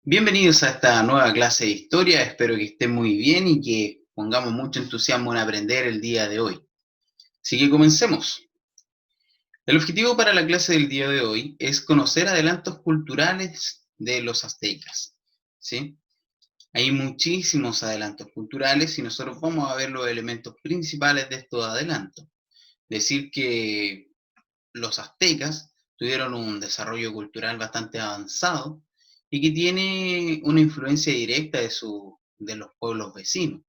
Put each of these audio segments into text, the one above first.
Bienvenidos a esta nueva clase de historia, espero que estén muy bien y que pongamos mucho entusiasmo en aprender el día de hoy. Así que comencemos. El objetivo para la clase del día de hoy es conocer adelantos culturales de los aztecas, ¿sí? Hay muchísimos adelantos culturales y nosotros vamos a ver los elementos principales de estos adelantos. Decir que los aztecas tuvieron un desarrollo cultural bastante avanzado y que tiene una influencia directa de los pueblos vecinos.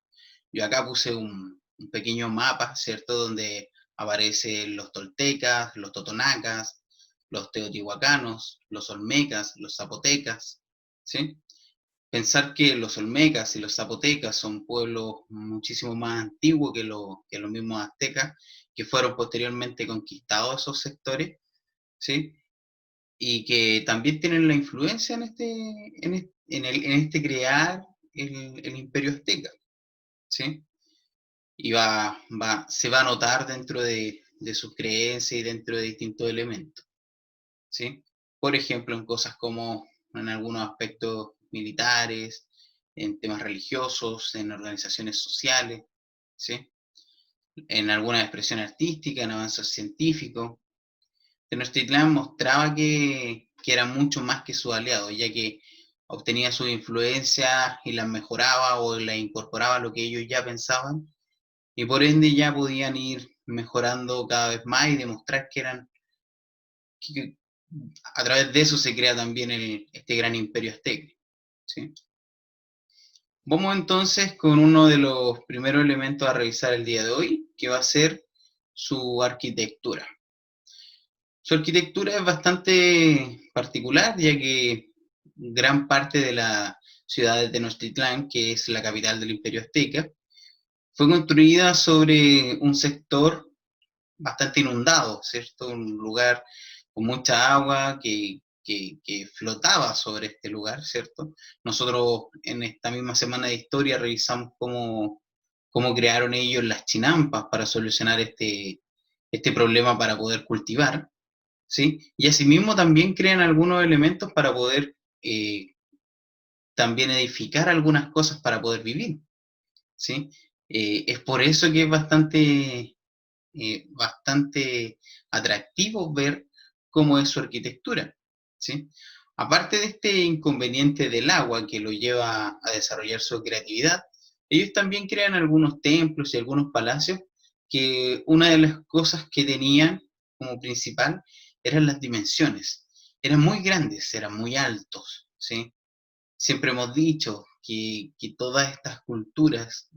Yo acá puse un pequeño mapa, ¿cierto? Donde aparecen los toltecas, los totonacas, los teotihuacanos, los olmecas, los zapotecas, ¿sí? Pensar que los olmecas y los zapotecas son pueblos muchísimo más antiguos que los mismos aztecas, que fueron posteriormente conquistados esos sectores, ¿sí? Y que también tienen la influencia en este crear el imperio azteca, ¿sí? Y se va a notar dentro de sus creencias y dentro de distintos elementos, ¿sí? Por ejemplo, en cosas como en algunos aspectos militares, en temas religiosos, en organizaciones sociales, ¿sí? En alguna expresión artística, en avances científicos. Tenochtitlán mostraba que era mucho más que su aliado, ya que obtenía sus influencias y las mejoraba o las incorporaba a lo que ellos ya pensaban, y por ende ya podían ir mejorando cada vez más y demostrar que a través de eso se crea también este gran imperio azteca, ¿sí? Vamos entonces con uno de los primeros elementos a revisar el día de hoy, que va a ser su arquitectura. Su arquitectura es bastante particular, ya que gran parte de la ciudad de Tenochtitlán, que es la capital del Imperio Azteca, fue construida sobre un sector bastante inundado, ¿cierto? Un lugar con mucha agua que flotaba sobre este lugar, ¿cierto? Nosotros en esta misma semana de historia revisamos cómo crearon ellos las chinampas para solucionar este problema para poder cultivar, ¿sí? Y asimismo también crean algunos elementos para poder también edificar algunas cosas para poder vivir, ¿sí? Es por eso que es bastante atractivo ver cómo es su arquitectura, ¿sí? Aparte de este inconveniente del agua que lo lleva a desarrollar su creatividad, ellos también crean algunos templos y algunos palacios que una de las cosas que tenían como principal eran las dimensiones. Eran muy grandes, eran muy altos, ¿sí? Siempre hemos dicho que todas estas culturas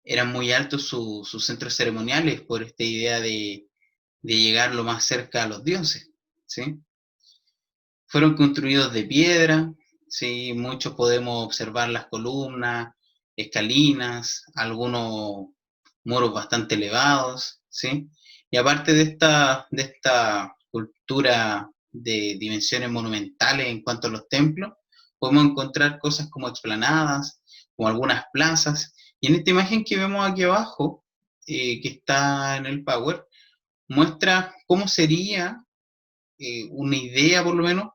eran muy altos sus centros ceremoniales por esta idea de llegar lo más cerca a los dioses, ¿sí? Fueron construidos de piedra, ¿sí? Muchos podemos observar las columnas, escalinas, algunos muros bastante elevados, ¿sí? Y aparte de esta cultura de dimensiones monumentales en cuanto a los templos, podemos encontrar cosas como explanadas, como algunas plazas, y en esta imagen que vemos aquí abajo, que está en el Power, muestra cómo sería una idea por lo menos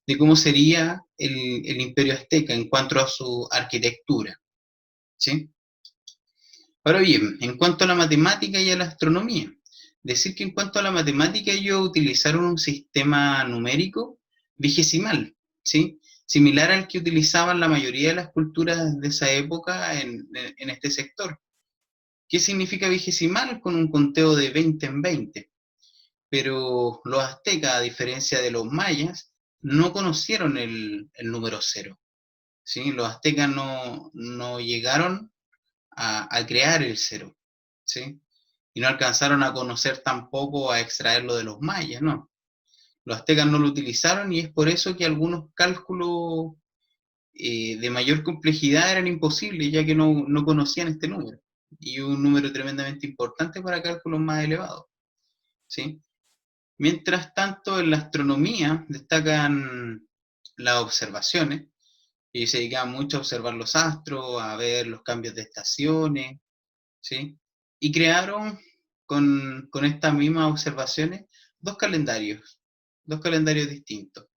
de cómo sería el imperio azteca en cuanto a su arquitectura, ¿sí? Ahora bien, en cuanto a la matemática y a la astronomía, decir que en cuanto a la matemática ellos utilizaron un sistema numérico vigesimal, ¿sí? Similar al que utilizaban la mayoría de las culturas de esa época en este sector. ¿Qué significa vigesimal? Con un conteo de 20 en 20. Pero los aztecas, a diferencia de los mayas, no conocieron el número cero, ¿sí? Los aztecas no llegaron a crear el cero, ¿sí? Y no alcanzaron a conocer tampoco a extraerlo de los mayas, ¿no? Los aztecas no lo utilizaron y es por eso que algunos cálculos de mayor complejidad eran imposibles, ya que no conocían este número. Y un número tremendamente importante para cálculos más elevados, ¿sí? Mientras tanto, en la astronomía destacan las observaciones, y se dedicaban mucho a observar los astros, a ver los cambios de estaciones, ¿sí? Y crearon con estas mismas observaciones dos calendarios, dos calendarios distintos.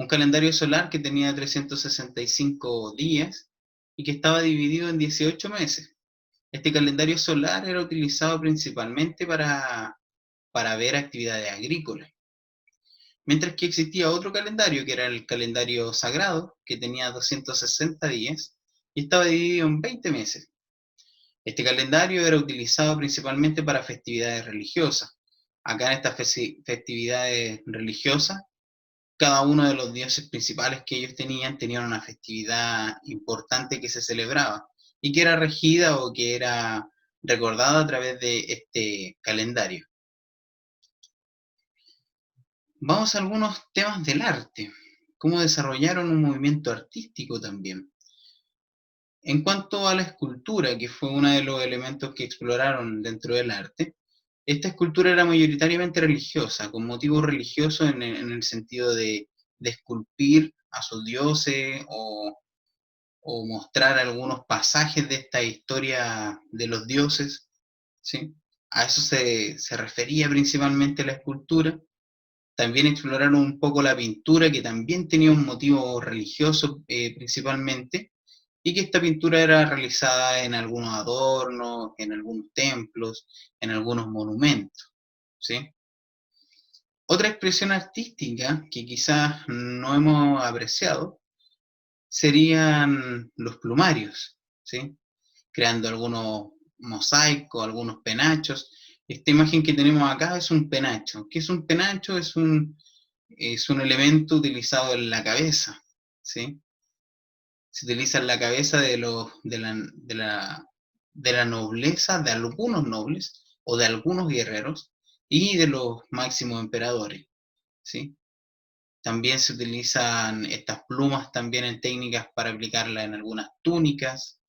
un calendario solar que tenía 365 días y que estaba dividido en 18 meses. Este calendario solar era utilizado principalmente para ver actividades agrícolas. Mientras que existía otro calendario, que era el calendario sagrado, que tenía 260 días y estaba dividido en 20 meses. Este calendario era utilizado principalmente para festividades religiosas. Acá en estas festividades religiosas, cada uno de los dioses principales que ellos tenían una festividad importante que se celebraba y que era regida o que era recordada a través de este calendario. Vamos a algunos temas del arte, cómo desarrollaron un movimiento artístico también. En cuanto a la escultura, que fue uno de los elementos que exploraron dentro del arte, esta escultura era mayoritariamente religiosa, con motivos religiosos en el sentido de esculpir a sus dioses o mostrar algunos pasajes de esta historia de los dioses, ¿sí? A eso se refería principalmente la escultura. También exploraron un poco la pintura, que también tenía un motivo religioso principalmente, y que esta pintura era realizada en algunos adornos, en algunos templos, en algunos monumentos, ¿sí? Otra expresión artística que quizás no hemos apreciado serían los plumarios, ¿sí? Creando algunos mosaicos, algunos penachos. Esta imagen que tenemos acá es un penacho. ¿Qué es un penacho? Es un elemento utilizado en la cabeza, ¿sí? Se utiliza en la cabeza de la nobleza, de algunos nobles o de algunos guerreros y de los máximos emperadores, ¿sí? También se utilizan estas plumas también en técnicas para aplicarlas en algunas túnicas,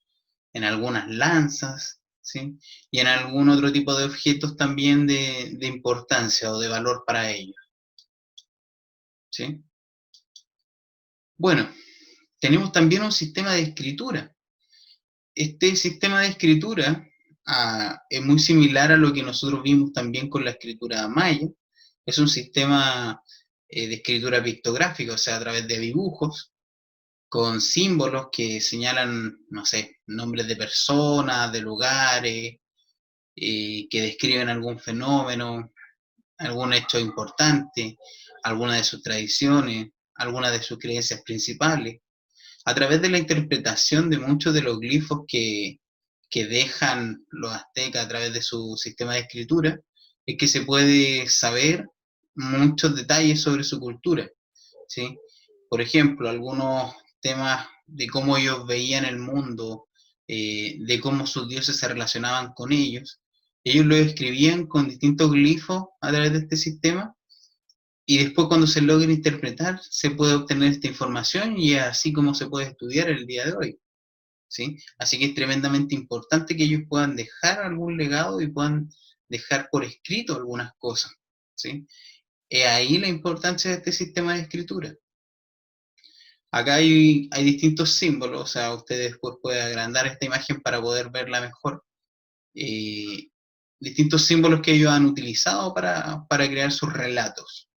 en algunas lanzas, ¿sí? Y en algún otro tipo de objetos también de importancia o de valor para ellos, ¿sí? Bueno, tenemos también un sistema de escritura. Este sistema de escritura es muy similar a lo que nosotros vimos también con la escritura maya. Es un sistema de escritura pictográfica, o sea, a través de dibujos, con símbolos que señalan, no sé, nombres de personas, de lugares, que describen algún fenómeno, algún hecho importante, alguna de sus tradiciones, alguna de sus creencias principales. A través de la interpretación de muchos de los glifos que dejan los aztecas a través de su sistema de escritura, es que se puede saber muchos detalles sobre su cultura, ¿sí? Por ejemplo, algunos temas de cómo ellos veían el mundo, de cómo sus dioses se relacionaban con ellos lo escribían con distintos glifos a través de este sistema, y después cuando se logra interpretar se puede obtener esta información y es así como se puede estudiar el día de hoy, ¿sí? Así que es tremendamente importante que ellos puedan dejar algún legado y puedan dejar por escrito algunas cosas, ¿sí? Es ahí la importancia de este sistema de escritura. Acá hay distintos símbolos, o sea, ustedes después pueden agrandar esta imagen para poder verla mejor. Distintos símbolos que ellos han utilizado para crear sus relatos.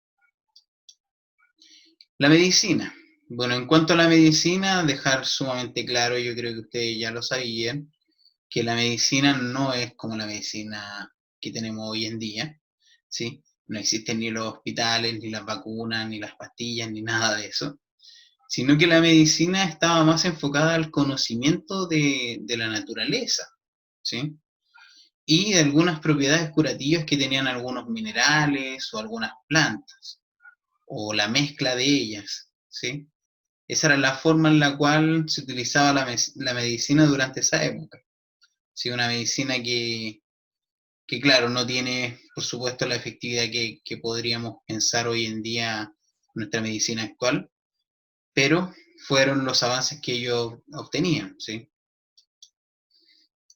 La medicina. Bueno, en cuanto a la medicina, dejar sumamente claro, yo creo que ustedes ya lo sabían, que la medicina no es como la medicina que tenemos hoy en día, ¿sí? No existen ni los hospitales, ni las vacunas, ni las pastillas, ni nada de eso, sino que la medicina estaba más enfocada al conocimiento de la naturaleza, ¿sí? Y de algunas propiedades curativas que tenían algunos minerales o algunas plantas, o la mezcla de ellas, ¿sí? Esa era la forma en la cual se utilizaba la medicina durante esa época. ¿Sí? Una medicina que, claro, no tiene, por supuesto, la efectividad que podríamos pensar hoy en día nuestra medicina actual, pero fueron los avances que ellos obtenían, ¿sí?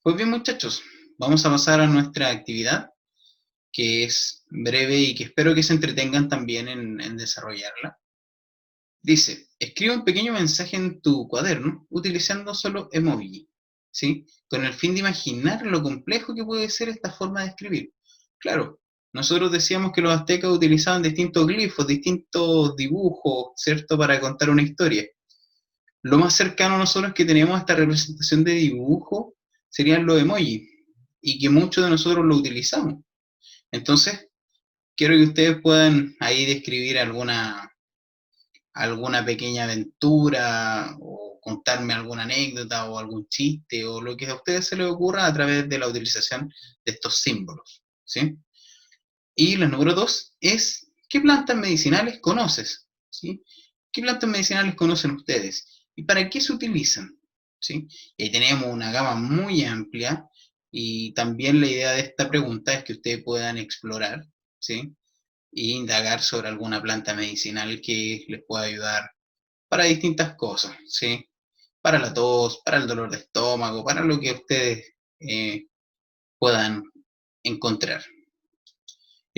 Pues bien, muchachos, vamos a pasar a nuestra actividad, que es breve y que espero que se entretengan también en desarrollarla. Dice, escribe un pequeño mensaje en tu cuaderno utilizando solo emoji, ¿sí? Con el fin de imaginar lo complejo que puede ser esta forma de escribir. Claro, nosotros decíamos que los aztecas utilizaban distintos glifos, distintos dibujos, ¿cierto?, para contar una historia. Lo más cercano a nosotros que tenemos a esta representación de dibujo serían los emojis, y que muchos de nosotros lo utilizamos. Entonces, quiero que ustedes puedan ahí describir alguna pequeña aventura o contarme alguna anécdota o algún chiste o lo que a ustedes se les ocurra a través de la utilización de estos símbolos, ¿sí? Y la número 2 es, ¿qué plantas medicinales conoces? ¿Sí? ¿Qué plantas medicinales conocen ustedes? ¿Y para qué se utilizan? ¿Sí? Y ahí tenemos una gama muy amplia, y también la idea de esta pregunta es que ustedes puedan explorar, ¿sí?, e indagar sobre alguna planta medicinal que les pueda ayudar para distintas cosas, ¿sí? Para la tos, para el dolor de estómago, para lo que ustedes puedan encontrar.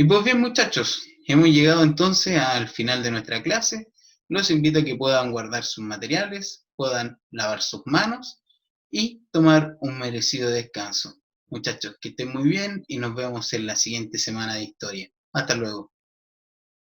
Y pues bien, muchachos, hemos llegado entonces al final de nuestra clase. Los invito a que puedan guardar sus materiales, puedan lavar sus manos y tomar un merecido descanso. Muchachos, que estén muy bien y nos vemos en la siguiente semana de historia. Hasta luego.